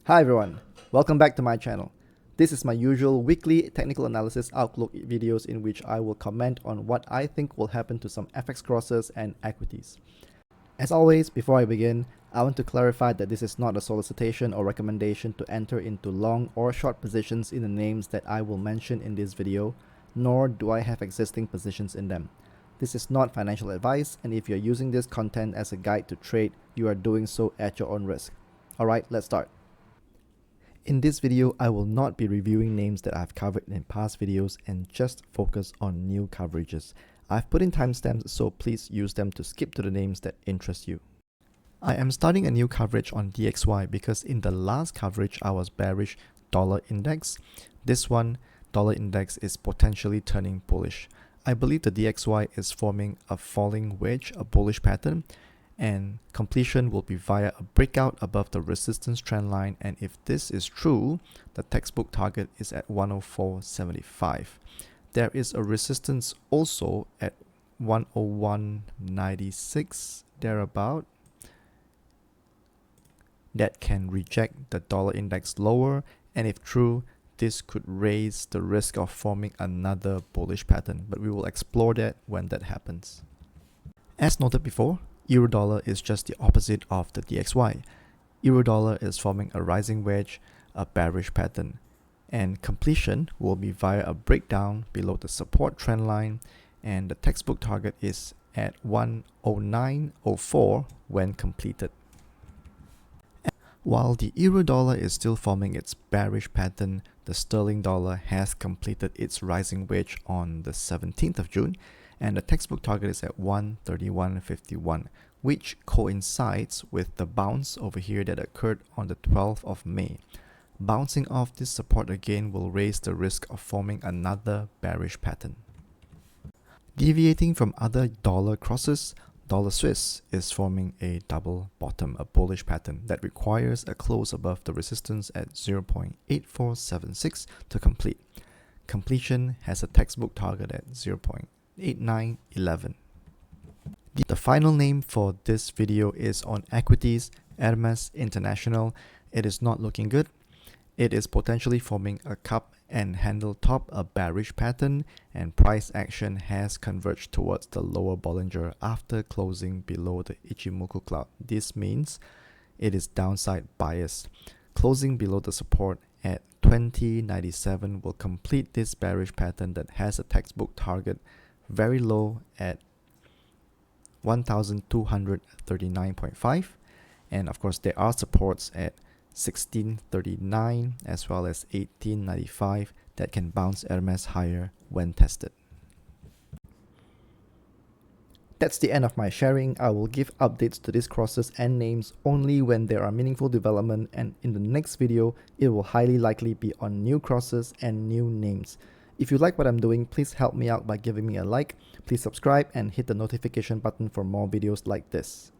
Hi everyone, welcome back to my channel. This is my usual weekly technical analysis outlook videos in which I will comment on what I think will happen to some FX crosses and equities. As always, before I begin, I want to clarify that this is not a solicitation or recommendation to enter into long or short positions in the names that I will mention in this video, nor do I have existing positions in them. This is not financial advice, and if you're using this content as a guide to trade, you are doing so at your own risk. Alright, let's start. In this video, I will not be reviewing names that I've covered in past videos and just focus on new coverages. I've put in timestamps, so please use them to skip to the names that interest you. I am starting a new coverage on DXY because in the last coverage I was bearish dollar index. This one, dollar index, is potentially turning bullish. I believe the DXY is forming a falling wedge, a bullish pattern, and completion will be via a breakout above the resistance trend line, and if this is true, the textbook target is at 104.75. There is a resistance also at 101.96 thereabout that can reject the dollar index lower, and if true, this could raise the risk of forming another bullish pattern, but we will explore that when that happens. As noted before, Euro-dollar is just the opposite of the DXY. Euro-dollar is forming a rising wedge, a bearish pattern, and completion will be via a breakdown below the support trend line, and the textbook target is at 109.04 when completed. While the Euro-dollar is still forming its bearish pattern, the sterling dollar has completed its rising wedge on the 17th of June, and the textbook target is at 131.51, which coincides with the bounce over here that occurred on the 12th of May. Bouncing off this support again will raise the risk of forming another bearish pattern. Deviating from other dollar crosses, dollar Swiss is forming a double bottom, a bullish pattern that requires a close above the resistance at 0.8476 to complete. Completion has a textbook target at 0.8911. The final name for this video is on equities, Hermes International. It is not looking good. It is potentially forming a cup and handle top, a bearish pattern, and price action has converged towards the lower Bollinger after closing below the Ichimoku cloud. This means it is downside biased. Closing below the support at 2097 will complete this bearish pattern that has a textbook target very low at 1239.5, and of course there are supports at 1639 as well as 1895 that can bounce Hermes higher when tested. That's the end of my sharing. I will give updates to these crosses and names only when there are meaningful development, and in the next video it will highly likely be on new crosses and new names. If you like what I'm doing, please help me out by giving me a like, please subscribe and hit the notification button for more videos like this.